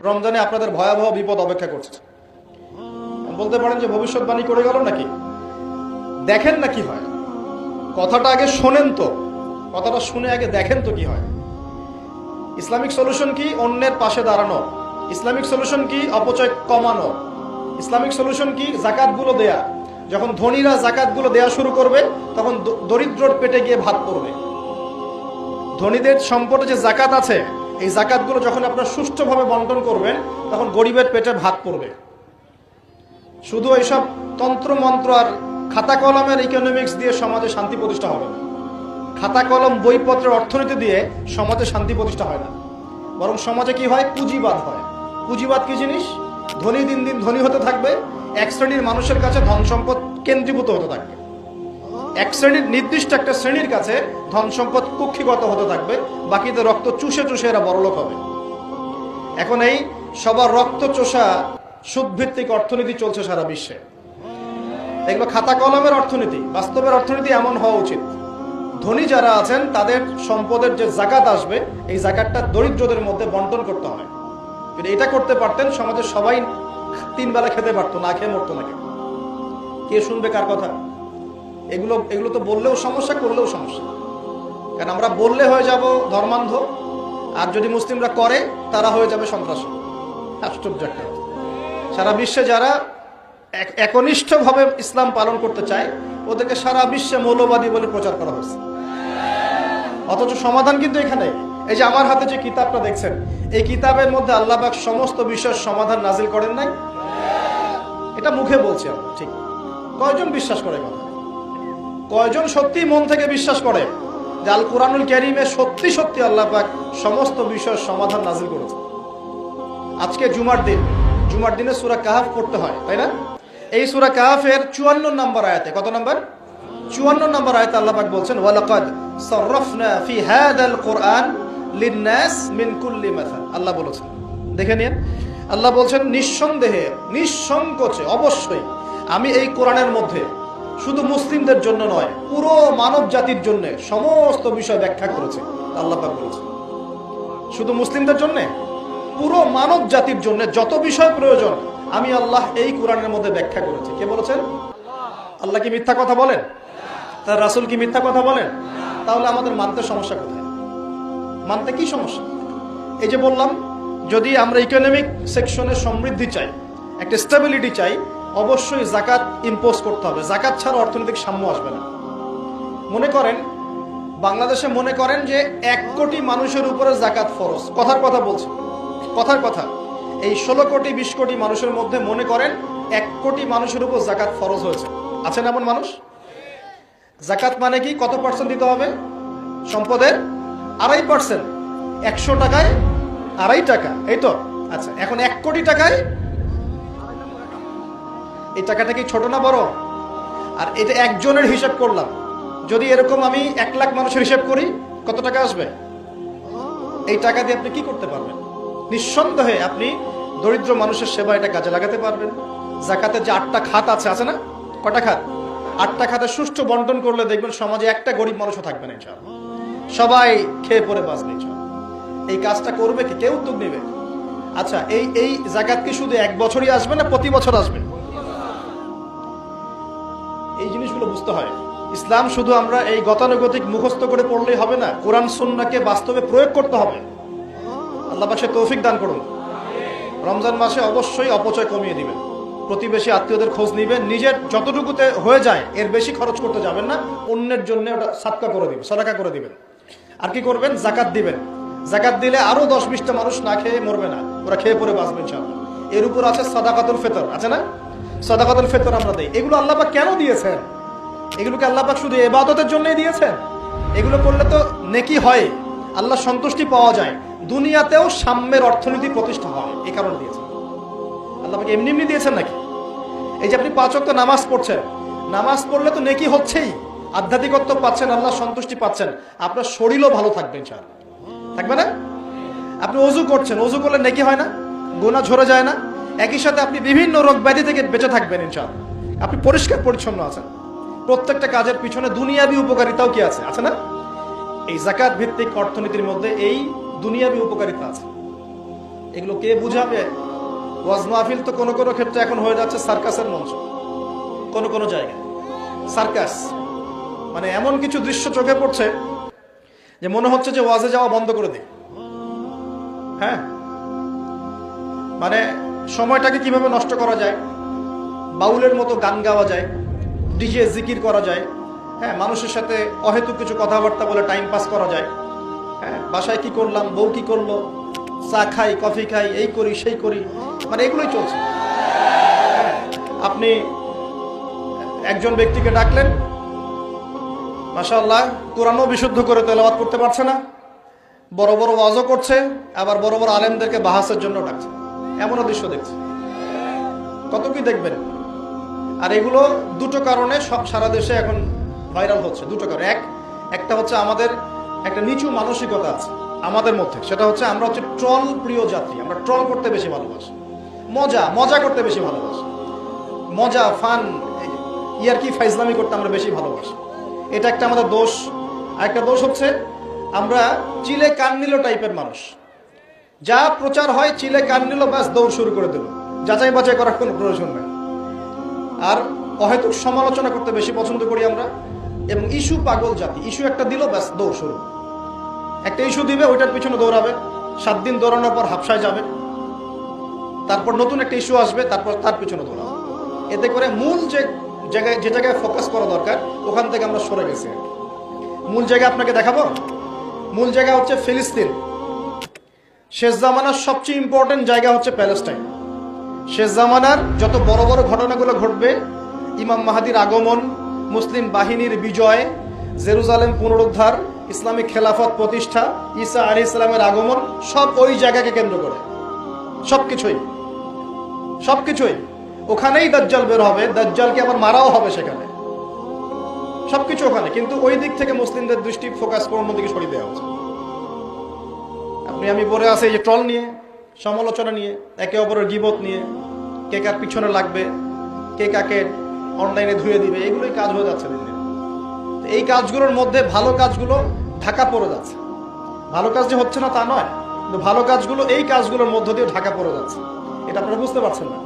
রমজানে আপনাদের ভয়াবহ বিপদ অপেক্ষা করছে। বলতে পারেন যে ভবিষ্যৎবাণী করে গেল নাকি? দেখেন না কি হয়, কথাটা আগে শোনেন তো, কথাটা শুনে আগে দেখেন তো কি হয়। ইসলামিক সলিউশন কি? অন্যের পাশে দাঁড়ানো। ইসলামিক সলিউশন কি? অপচয় কমানো। ইসলামিক সলিউশন কি? জাকাতগুলো দেয়া। যখন ধনীরা জাকাতগুলো দেয়া শুরু করবে তখন দরিদ্রর পেটে গিয়ে ভাত পড়বে। ধনীদের সম্পদে যে জাকাত আছে, এই জাকাতগুলো যখন আপনারা সুষ্ঠুভাবে বন্টন করবেন তখন গরিবের পেটে ভাত পড়বে। শুধু এইসব তন্ত্র মন্ত্র আর খাতা কলমের ইকোনমিক্স দিয়ে সমাজে শান্তি প্রতিষ্ঠা হবে না। খাতা কলম বইপত্রের অর্থনীতি দিয়ে সমাজে শান্তি প্রতিষ্ঠা হয় না, বরং সমাজে কি হয়? পুঁজিবাদ হয়। পুঁজিবাদ কি জিনিস? ধনী দিন দিন ধনী হতে থাকবে, এক শ্রেণীর মানুষের কাছে ধন সম্পদ কেন্দ্রীভূত হতে থাকবে, এক শ্রেণীর নির্দিষ্ট একটা শ্রেণীর কাছে ধন সম্পদ কুক্ষিগত হতে থাকবে, বাকিদের রক্ত চুষে চুষে এরা বড়লোক হবে। এখন এই সবার রক্ত চোষা সুদভিত্তিক অর্থনীতি চলছে সারা বিশ্বে। এগুলো খাতা কলমের অর্থনীতি। বাস্তবের অর্থনীতি এমন হওয়া উচিত, ধনী যারা আছেন তাদের সম্পদের যে জাকাত আসবে, এই জাকাতটা দরিদ্রদের মধ্যে বন্টন করতে হয়। কিন্তু এটা করতে পারতেন, সমাজের সবাই 3 বেলা খেতে পারতো, না খেয়ে মরতো না। কে শুনবে কার কথা? এগুলো তো বললেও সমস্যা, করলেও সমস্যা। কারণ আমরা বললে হয়ে যাব ধর্মান্ধ, আর যদি মুসলিমরা করে তারা হয়ে যাবে সন্ত্রাসী। আশ্চর্য একটা। সারা বিশ্বে যারা একনিষ্ঠভাবে ইসলাম পালন করতে চায় ওদেরকে সারা বিশ্বে মৌলবাদী বলে প্রচার করা হয়েছে, অথচ সমাধান কিন্তু এখানে। এই যে আমার হাতে যে কিতাবটা দেখছেন, এই কিতাবের মধ্যে আল্লাহ পাক সমস্ত বিষয়ের সমাধান নাজিল করেন নাই? এটা মুখে বলছি আমরা, ঠিক। কয়জন বিশ্বাস করে কথা? কয়জন সত্যি মন থেকে বিশ্বাস করে যে আল কুরআনুল কারীমে সত্যি সত্যি আল্লাহ পাক সমস্ত বিষয়ের সমাধান নাজিল করেছে? আজকে জুমার দিন, জুমার দিনে সূরা কাহফ পড়তে হয়, তাই না? এই সূরা কাহফের 54 নম্বর আয়াতে, কত নম্বর? 54 নম্বর আয়াতে আল্লাহ পাক বলছেন, ওয়ালাকাদ সাররাফনা ফি হাদাল কুরআন লিন-নাস মিন কুল্লি মাসাল। আল্লাহ বলেছেন, দেখে নিন, আল্লাহ বলছেন নিঃসন্দেহে, নিঃসংকোচে, অবশ্যই আমি এই কোরআনের মধ্যে শুধু মুসলিমদের জন্য নয়, পুরো মানব জাতির জন্য সমস্ত বিষয় ব্যাখ্যা করেছে। আল্লাহ পাক বলেছেন শুধু মুসলিমদের জন্য, পুরো মানব জাতির জন্য যত বিষয় প্রয়োজন আমি আল্লাহ এই কোরআনের মধ্যে ব্যাখ্যা করেছি। কে বলেছেন? আল্লাহ কি মিথ্যা কথা বলেন? তার রাসূল কি মিথ্যা কথা বলেন? তাহলে আমাদের মানতে সমস্যা কোথায়? মানতে কি সমস্যা? এই যে বললাম, যদি আমরা ইকোনমিক সেকশনে সমৃদ্ধি চাই, একটা স্টেবিলিটি চাই, অবশ্যই জাকাত ইম্পোজ করতে হবে। জাকাত ছাড়া অর্থনৈতিক সাম্য আসবে না। মনে করেন বাংলাদেশে মনে করেন যে 1 কোটি মানুষের উপরে জাকাত ফরজ। কথার কথা বলছি, কথার কথা। এই 16 কোটি 20 কোটি মানুষের মধ্যে মনে করেন 1 কোটি মানুষের উপর জাকাত ফরজ হয়েছে। আছেন এমন মানুষ? জাকাত মানে কি? কত পার্সেন্ট দিতে হবে? সম্পদের 2.5%। 100 টাকায় 2.5 টাকা, এই তো? আচ্ছা, এখন 1 কোটি টাকায় এই টাকাটা কি ছোট না বড়? আর এটা একজনের হিসাব করলাম, যদি এরকম আমি 1 লাখ মানুষের হিসাব করি কত টাকা আসবে? এই টাকা দিয়ে আপনি কি করতে পারবেন? নিঃসন্দেহে আপনি দরিদ্র মানুষের সেবা এটা কাজে লাগাতে পারবেন। জাকাতের যে 8টা খাত আছে না? কটা খাত? 8টা খাতে সুষ্ঠু বন্টন করলে দেখবেন সমাজে একটা গরিব মানুষও থাকবে না ইনশাআল্লাহ। সবাই খেয়ে পরে বাঁচবে ইনশাআল্লাহ। এই কাজটা করবে কি? কে উদ্যোগ নেবে? আচ্ছা, এই জাকাত কি শুধু 1 বছরই আসবে না প্রতি বছর আসবে? এই জিনিসগুলো বুঝতে হয়। ইসলাম শুধু আমরা এই গতানুগতিক মুখস্থ করে পড়লেই হবে না, কোরআন সুন্নাহকে বাস্তবে প্রয়োগ করতে হবে। আল্লাহ পাক তৌফিক দান করুন। রমজান মাসে অবশ্যই অপচয় কমিয়ে দিবেন, প্রতিবেশী আত্মীয়দের খোঁজ নিবেন, নিজের যতটুকুতে হয়ে যায় এর বেশি খরচ করতে যাবেন না, অন্যের জন্য ওটা সাদকা করে দিবেন, সাদাকা করে দিবেন। আর কি করবেন? জাকাত দিবেন। জাকাত দিলে আরো 10-20টা মানুষ না খেয়ে মরবে না, ওরা খেয়ে পরে বাঁচবে ইনশাআল্লাহ। এর উপর আছে সাদাকাতুল ফিতর, আছে না? সাদাকাতুল ফিতর আমরা দেই। এগুলো আল্লাহ পাক কেন দিয়েছেন? এগুলোকে আল্লাহ পাক শুধু ইবাদতের জন্যই দিয়েছেন? এগুলো করলে তো নেকি হয়, আল্লাহ সন্তুষ্টি পাওয়া যায়, দুনিয়াতেও সাম্যের অর্থনীতি প্রতিষ্ঠা হয়, এই কারণে দিয়েছেন। আল্লাহ পাক এমনি এমনি দিয়েছেন নাকি? এই যে আপনি 5 ওয়াক্ত নামাজ পড়ছেন, নামাজ পড়লে তো নেকি হচ্ছেই, আধ্যাত্মিকত্ব পাচ্ছেন, আল্লাহ সন্তুষ্টি পাচ্ছেন, আপনার শরীরও ভালো থাকবে ইনশাআল্লাহ, থাকবে না? আপনি ওযু করছেন, ওযু করলে নেকি হয় না? গুনাহ ঝরে যায় না? একই সাথে আপনি বিভিন্ন রোগ ব্যাধি থেকে বেঁচে থাকবেন ইনশাআল্লাহ। আপনি পরিষ্কার পরিচ্ছন্ন আছেন। প্রত্যেকটা কাজের পিছনে দুনিয়াবি উপকারিতাও কি আছে? আছে না? এই যাকাত ভিত্তিক অর্থনীতির মধ্যে এই দুনিয়াবি উপকারিতা আছে। এগুলো কে বুঝাবে? ওয়াজ মাহফিল তো কোনো কোনো ক্ষেত্রে এখন হয়ে যাচ্ছে সার্কাসের মঞ্চ, কোনো কোনো জায়গায় সার্কাস। মানে এমন কিছু দৃশ্য চোখে পড়ছে যে মনে হচ্ছে যে ওয়াজে যাওয়া বন্ধ করে দিই। হ্যাঁ, মানে সময়টাকে কিভাবে নষ্ট করা যায়, বাউলের মতো গান গাওয়া যায়, ডিজে জিকির করা যায়, হ্যাঁ, মানুষের সাথে অহেতুক কিছু কথাবার্তা বলে টাইম পাস করা যায়। হ্যাঁ, বাসায় কি করলাম, বউ কি করলো, চা খাই, কফি খাই, এই করি সেই করি, মানে এগুলোই চলছে। হ্যাঁ, আপনি একজন ব্যক্তিকে ডাকলেন, মাশাআল্লাহ কোরআনও বিশুদ্ধ করে তেলাওয়াত করতে পারছে না, বড় বড় ওয়াজও করছে, আবার বড় বড় আলেমদেরকে বাহাসের জন্য ডাকছে। এমনও দৃশ্য দেখছে, কত কি দেখবেন। আর এগুলো দুটো কারণে সব সারা দেশে এখন ভাইরাল হচ্ছে। দুটো কারণ, একটা হচ্ছে আমাদের একটা নিচু মানসিকতা আছে আমাদের মধ্যে, সেটা হচ্ছে আমরা হচ্ছে ট্রল প্রিয় জাতি। আমরা ট্রল করতে বেশি ভালোবাসি, মজা করতে বেশি ভালোবাসি, মজা ফান ইয়ারকি ফাইজলামি করতে আমরা বেশি ভালোবাসি। এটা একটা আমাদের দোষ। আর একটা দোষ হচ্ছে আমরা চিলে কান নিল টাইপের মানুষ। যা প্রচার হয় চিলে কান নিল, ব্যাস দৌড় শুরু করে দিল, যাচাই বাছাই করার কোনো প্রয়োজন নেই। আর অহেতুক সমালোচনা করতে বেশি পছন্দ করি আমরা, এবং ইস্যু পাগল জাতি। ইস্যু একটা দিল, ব্যাস দৌড় শুরু। একটা ইস্যু দিবে, ওইটার পিছনে দৌড়াবে, 7 দিন দৌড়ানোর পর হাফসায় যাবে, তারপর নতুন একটা ইস্যু আসবে, তারপর তার পিছনে দৌড়াবে। এতে করে মূল যে জায়গায় ফোকাস করা দরকার ওখান থেকে আমরা সরে গেছি। মূল জায়গা আপনাকে দেখাবো। মূল জায়গা হচ্ছে ফিলিস্তিন। শেষ জামানার সবচেয়ে ইম্পর্টেন্ট জায়গা হচ্ছে প্যালেস্টাইন। শেষ জামানার যত বড় বড় ঘটনাগুলো ঘটবে, ইমাম মাহাদির আগমন, মুসলিম বাহিনীর বিজয়, জেরুজালেম পুনরুদ্ধার, ইসলামিক খেলাফত প্রতিষ্ঠা, ঈসা আলাইহিস সালামের আগমন, সব ওই জায়গাকে কেন্দ্র করে। সবকিছুই ওখানেই দাজ্জাল বের হবে, দাজ্জালকে আবার মারাও হবে সেখানে, সবকিছু ওখানে। কিন্তু ওই দিক থেকে মুসলিমদের দৃষ্টি ফোকাস করে অন্যদিকে সরিয়ে দেওয়া হচ্ছে। আমি পড়ে আছে এই যে ট্রল নিয়ে, সমালোচনা নিয়ে, একে অপরের গীবত নিয়ে, কে কার পিছনে লাগবে, কে কাকে অনলাইনে ধুয়ে দিবে, এগুলোই কাজ হয়ে যাচ্ছে দিন দিন। এই কাজগুলোর মধ্যে ভালো কাজগুলো ঢাকা পড়ে যাচ্ছে। ভালো কাজ যে হচ্ছে না তা নয়, কিন্তু ভালো কাজগুলো এই কাজগুলোর মধ্য দিয়ে ঢাকা পড়ে যাচ্ছে। এটা আপনারা বুঝতে পারছেন না।